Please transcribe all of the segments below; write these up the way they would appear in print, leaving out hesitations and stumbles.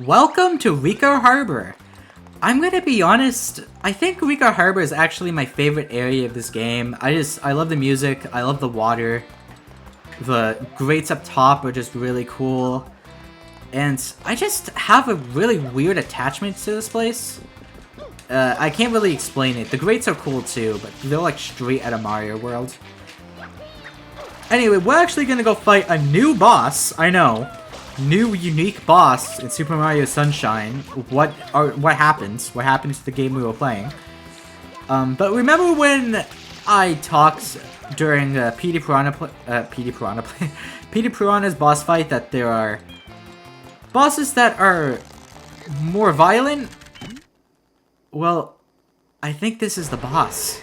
Welcome to Rico Harbor. I'm gonna be honest, I think Rico Harbor is actually my favorite area of this game. I love the music, I love the water. The grates up top are just really cool. And I just have a really weird attachment to this place. I can't really explain it. The grates are cool too, but they're like straight out of Mario World. Anyway, we're actually gonna go fight a new boss, I know. New unique boss in Super Mario Sunshine. What happens? What happened to the game we were playing? But remember when I talked during Petey Piranha's boss fight that there are bosses that are more violent? Well, I think this is the boss.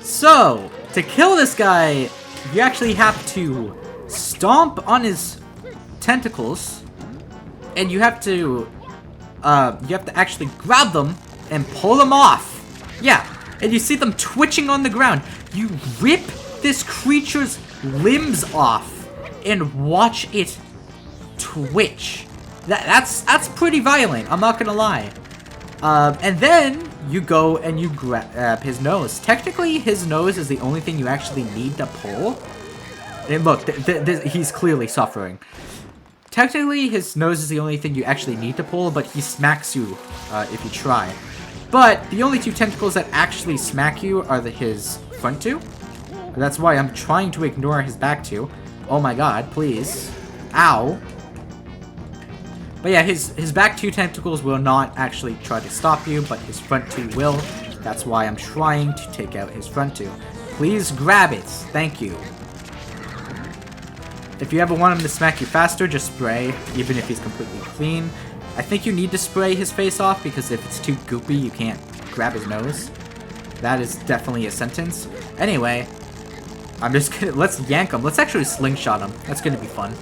So, to kill this guy, you actually have to stomp on his tentacles, and you have to actually grab them and pull them off. Yeah, and you see them twitching on the ground. You rip this creature's limbs off and watch it twitch. That's pretty violent, I'm not gonna lie. And then you go and you grab his nose. Technically, his nose is the only thing you actually need to pull. And look, he's clearly suffering. Technically, his nose is the only thing you actually need to pull, but he smacks you if you try. But the only two tentacles that actually smack you are his front two. That's why I'm trying to ignore his back two. Oh my god, please. Ow. But yeah, his back two tentacles will not actually try to stop you, but his front two will. That's why I'm trying to take out his front two. Please grab it. Thank you. If you ever want him to smack you faster, just spray, even if he's completely clean. I think you need to spray his face off, because if it's too goopy, you can't grab his nose. That is definitely a sentence. Anyway, I'm just gonna... let's yank him. Let's actually slingshot him. That's gonna be fun.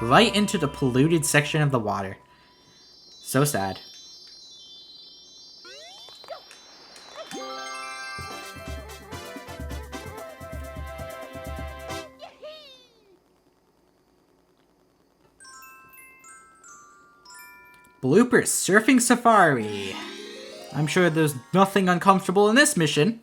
Right into the polluted section of the water. So sad. Blooper Surfing Safari. I'm sure there's nothing uncomfortable in this mission.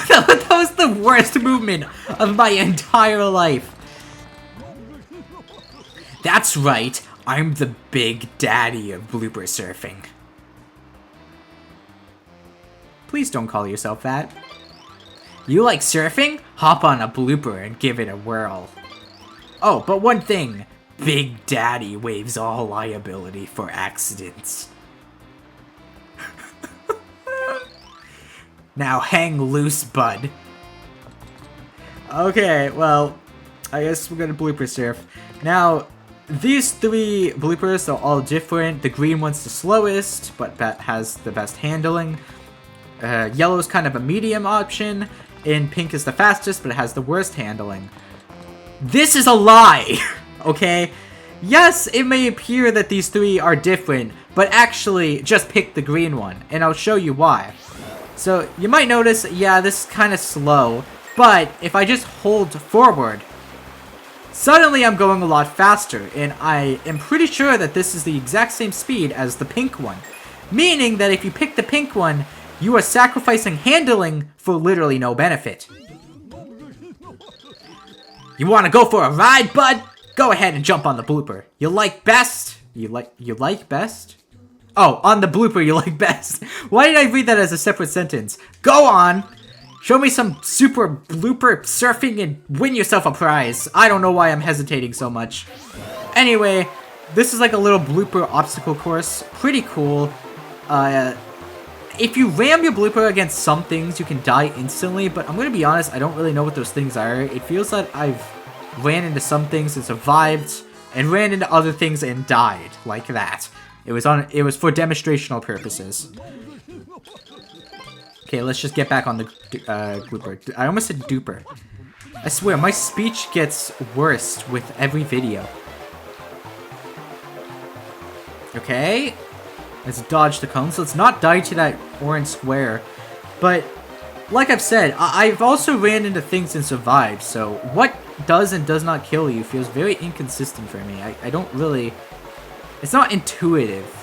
That was the worst movement of my entire life. That's right, I'm the big daddy of blooper surfing. Please don't call yourself that. You like surfing? Hop on a blooper and give it a whirl. Oh, but one thing. Big Daddy waives all liability for accidents. Now hang loose, bud. Okay, well, I guess we're gonna blooper surf. Now, these three bloopers are all different. The green one's the slowest, but has the best handling. Yellow's kind of a medium option, and pink is the fastest, but it has the worst handling. This is a lie, okay? Yes, it may appear that these three are different, but actually, just pick the green one, and I'll show you why. So, you might notice, yeah, this is kind of slow, but if I just hold forward, suddenly I'm going a lot faster, and I am pretty sure that this is the exact same speed as the pink one. Meaning that if you pick the pink one, you are sacrificing handling for literally no benefit. You want to go for a ride, bud? Go ahead and jump on the blooper. You like best? You like best? Oh, on the blooper you like best. Why did I read that as a separate sentence? Go on! Show me some super blooper surfing and win yourself a prize. I don't know why I'm hesitating so much. Anyway, this is like a little blooper obstacle course. Pretty cool. If you ram your blooper against some things, you can die instantly, but I'm gonna be honest, I don't really know what those things are. It feels that I've ran into some things and survived, and ran into other things and died, like that. It was for demonstrational purposes. Okay, let's just get back on the Glooper. I almost said duper. I swear, my speech gets worse with every video. Okay, let's dodge the cones. Let's not die to that orange square. But, like I've said, I've also ran into things and survived, so what does and does not kill you feels very inconsistent for me. I don't really... It's not intuitive.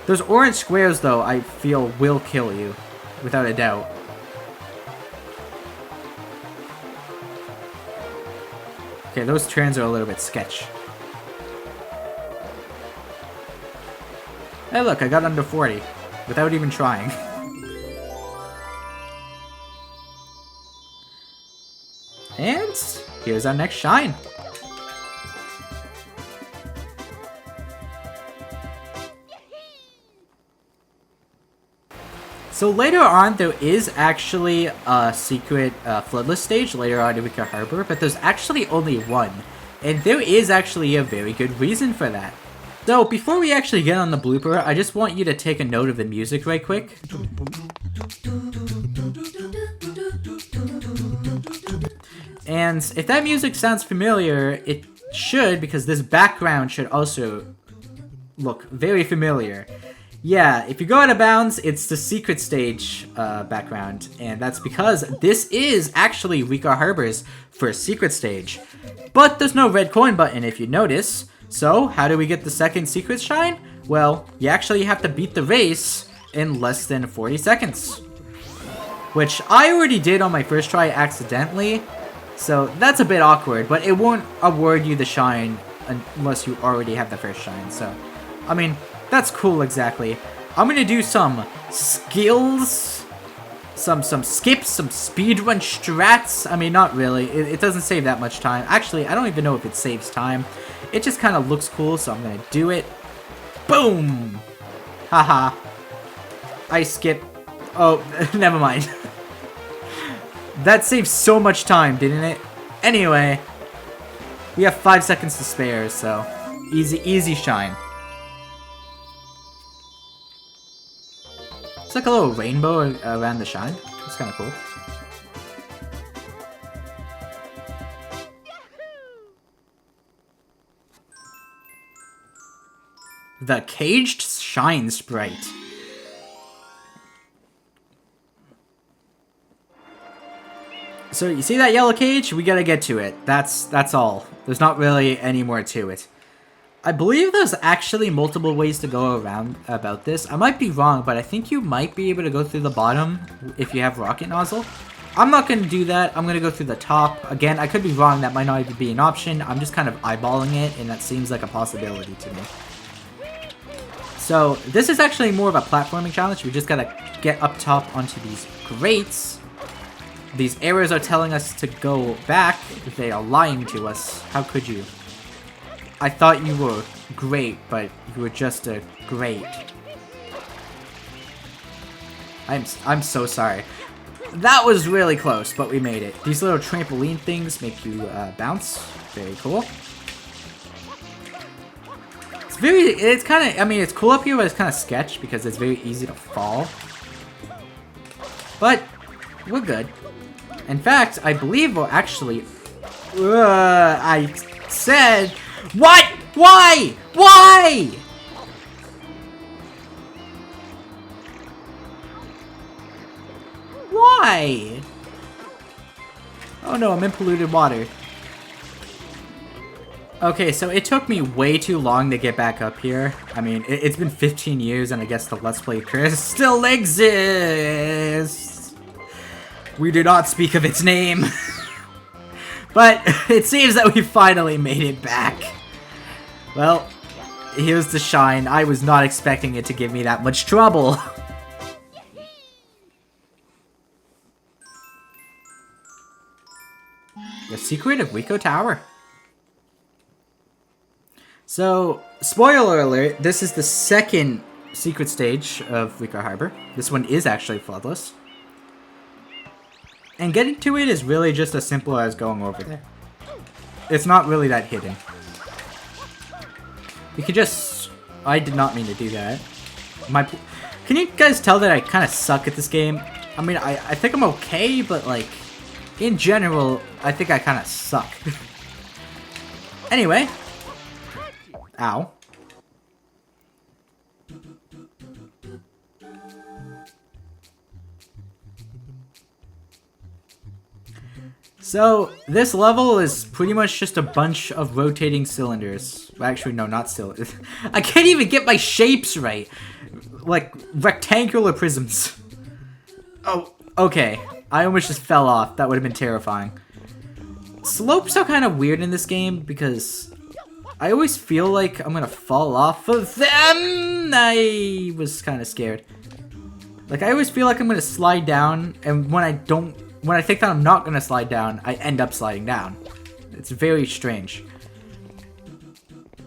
Those orange squares, though, I feel will kill you, without a doubt. Okay, those turns are a little bit sketch. Hey look, I got under 40, without even trying. And here's our next shine. So later on, there is actually a secret floodless stage later on in Rico Harbor, but there's actually only one. And there is actually a very good reason for that. So before we actually get on the blooper, I just want you to take a note of the music right quick. And if that music sounds familiar, it should, because this background should also look very familiar. Yeah, if you go out of bounds, it's the secret stage background, and that's because this is actually Rico Harbor's first secret stage. But there's no red coin button if you notice, so how do we get the second secret shine? Well, you actually have to beat the race in less than 40 seconds. Which I already did on my first try accidentally, so that's a bit awkward, but it won't award you the shine unless you already have the first shine, so, I mean, that's cool exactly. I'm gonna do some skills, some skips, some speedrun strats. I mean, not really. It doesn't save that much time. Actually, I don't even know if it saves time. It just kind of looks cool, so I'm gonna do it. Boom! Haha. I skip. Oh, never mind. That saved so much time, didn't it? Anyway, we have 5 seconds to spare, so easy shine. It's like a little rainbow around the shine. It's kind of cool. The Caged Shine Sprite. So you see that yellow cage? We gotta get to it. That's all. There's not really any more to it. I believe there's actually multiple ways to go around about this. I might be wrong, but I think you might be able to go through the bottom if you have rocket nozzle. I'm not going to do that. I'm going to go through the top. Again, I could be wrong. That might not even be an option. I'm just kind of eyeballing it, and that seems like a possibility to me. So this is actually more of a platforming challenge. We just got to get up top onto these grates. These arrows are telling us to go back. They are lying to us. How could you? I thought you were great, but you were just a great. I'm so sorry. That was really close, but we made it. These little trampoline things make you bounce. Very cool. It's kind of, I mean, it's cool up here, but it's kind of sketch because it's very easy to fall. But we're good. In fact, I believe we'll actually. I said. What? Why? Why? Why? Oh no, I'm in polluted water. Okay, so it took me way too long to get back up here. I mean, it's been 15 years and I guess the Let's Play curse still exists. We do not speak of its name. But it seems that we finally made it back. Well, here's the shine. I was not expecting it to give me that much trouble. The Secret of Rico Tower. So, spoiler alert, this is the second secret stage of Rico Harbor. This one is actually floodless. And getting to it is really just as simple as going over there. it's not really that hidden. You can just... I did not mean to do that. Can you guys tell that I kind of suck at this game? I mean, I think I'm okay, but like, in general, I think I kind of suck. Anyway. Ow. So, this level is pretty much just a bunch of rotating cylinders. Actually, no, not cylinders. I can't even get my shapes right. Like, rectangular prisms. Oh, okay. I almost just fell off. That would have been terrifying. Slopes are kind of weird in this game because I always feel like I'm gonna fall off of them. I was kind of scared. Like, I always feel like I'm gonna slide down, and when I think that I'm not gonna slide down, I end up sliding down. It's very strange.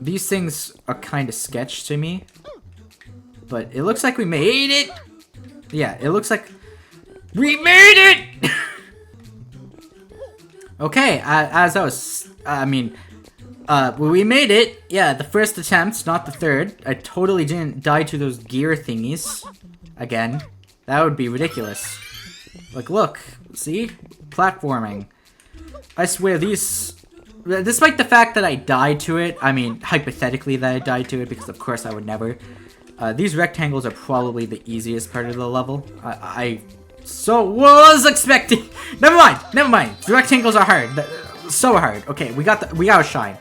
These things are kind of sketch to me. But it looks like we made it! Yeah, it looks like we made it! Okay, as I was... we made it. Yeah, the first attempt, not the third. I totally didn't die to those gear thingies. Again. That would be ridiculous. Like, look. See? Platforming. I swear, these... Despite the fact that I died to it, I mean, hypothetically that I died to it, because of course I would never. These rectangles are probably the easiest part of the level. I so was expecting... Never mind! The rectangles are hard. So hard. Okay, we got a shine.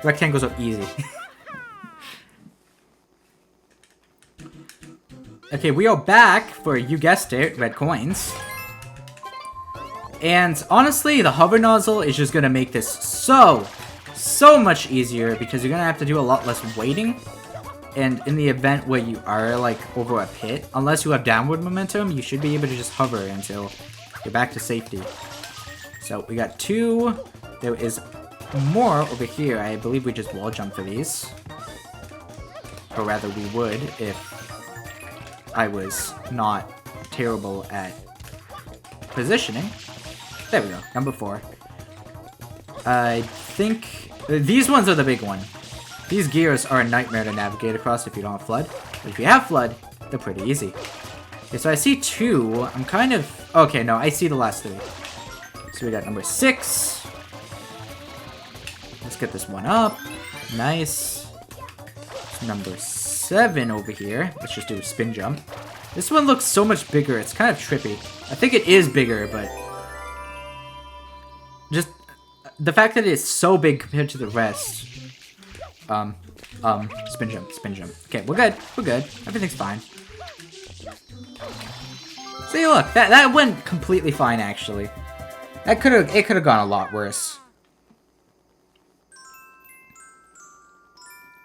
Rectangles are easy. Okay, we are back for, you guessed it, red coins. And honestly, the hover nozzle is just gonna make this so much easier because you're gonna have to do a lot less waiting. And in the event where you are like over a pit, unless you have downward momentum, you should be able to just hover until you're back to safety. So we got 2. There is more over here. I believe we just wall jump for these. Or rather, we would if I was not terrible at positioning. There we go, number 4. I think these ones are the big one. These gears are a nightmare to navigate across if you don't have Flood. But if you have Flood, they're pretty easy. Okay, so I see 2. I'm kind of... Okay, no, I see the last 3. So we got number 6. Let's get this one up. Nice. Number 7 over here. Let's just do a spin jump. This one looks so much bigger. It's kind of trippy. I think it is bigger, but... Just... The fact that it's so big compared to the rest... spin jump. Okay, we're good. Everything's fine. See, look, that went completely fine, actually. It could have gone a lot worse.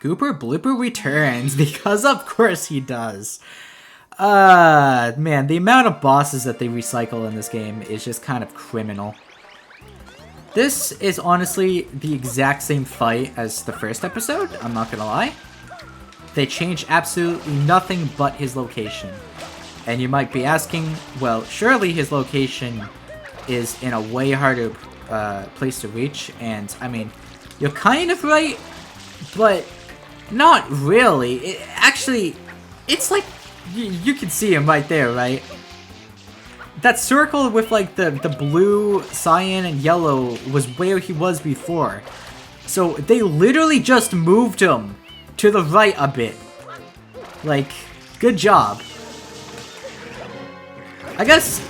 Gooper Blooper returns, because of course he does. Man, the amount of bosses that they recycle in this game is just kind of criminal. This is honestly the exact same fight as the first episode, I'm not gonna lie. They changed absolutely nothing but his location. And you might be asking, well, surely his location is in a way harder place to reach, and I mean, you're kind of right, but not really. Actually, it's like, you can see him right there, right? That circle with like the blue, cyan, and yellow was where he was before. So they literally just moved him to the right a bit. Like, good job. I guess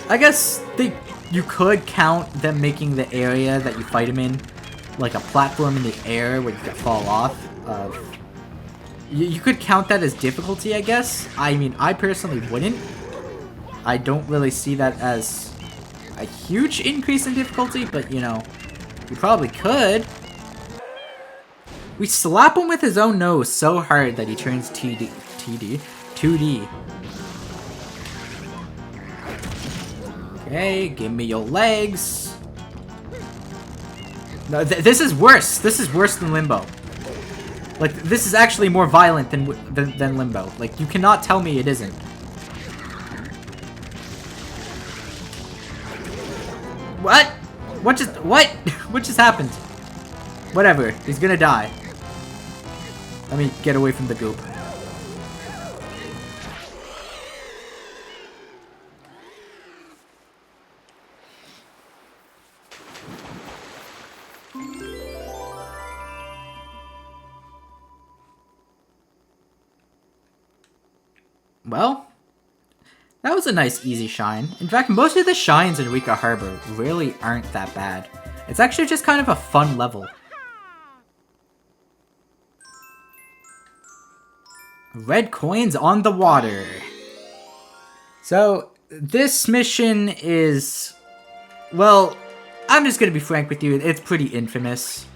you could count them making the area that you fight him in like a platform in the air where you could fall off. You could count that as difficulty, I guess. I mean, I personally wouldn't. I don't really see that as a huge increase in difficulty, but, you know, you probably could. We slap him with his own nose so hard that he turns 2D. Okay, give me your legs. No, this is worse. This is worse than Limbo. Like, this is actually more violent than Limbo. Like, you cannot tell me it isn't. What? What just happened? Whatever. He's gonna die. Let me get away from the goop. Well, that was a nice easy shine. In fact, most of the shines in Rico Harbor really aren't that bad. It's actually just kind of a fun level. Red coins on the water. So, this mission is... Well, I'm just gonna be frank with you, it's pretty infamous.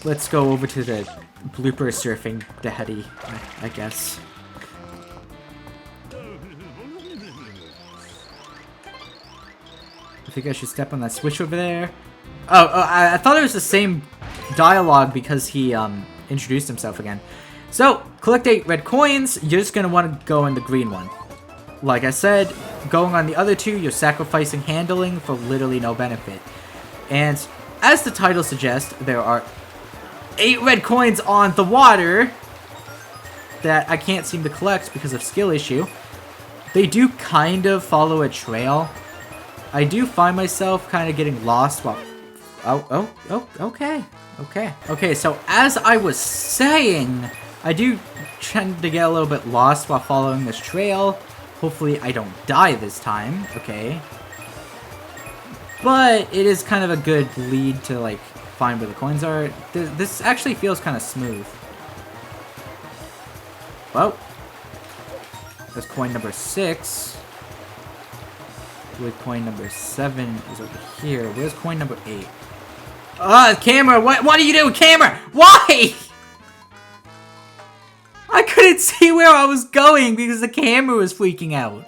Let's go over to the blooper surfing daddy, I guess. I think I should step on that switch over there. Oh, I thought it was the same dialogue because he introduced himself again. So, collect 8 red coins, you're just gonna want to go in the green one. Like I said, going on the other 2, you're sacrificing handling for literally no benefit. And as the title suggests, there are 8 red coins on the water that I can't seem to collect because of skill issue. They do kind of follow a trail. I do find myself kind of getting lost while... Okay, so as I was saying, I do tend to get a little bit lost while following this trail. Hopefully I don't die this time, okay? But it is kind of a good lead to, like, find where the coins are. This actually feels kind of smooth. Well, there's coin number 6. With coin number 7 is over here. Where's coin number 8? Camera! What are you doing, camera? Why? I couldn't see where I was going because the camera was freaking out.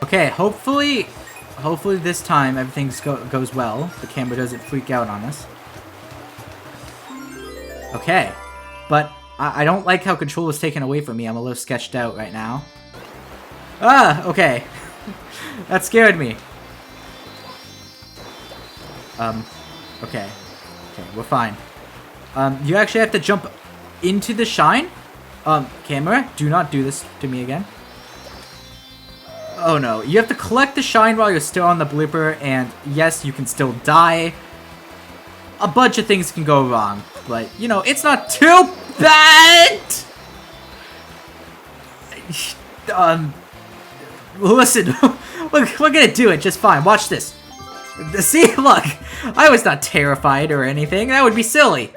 Okay, hopefully this time everything goes well. The camera doesn't freak out on us. Okay, but I don't like how control is taken away from me. I'm a little sketched out right now. Okay. That scared me. Okay. Okay, we're fine. You actually have to jump into the shine. Camera, do not do this to me again. Oh no, you have to collect the shine while you're still on the blooper, and yes, you can still die. A bunch of things can go wrong, but, you know, it's not too bad! Listen, we're gonna do it just fine. Watch this. See, look, I was not terrified or anything. That would be silly.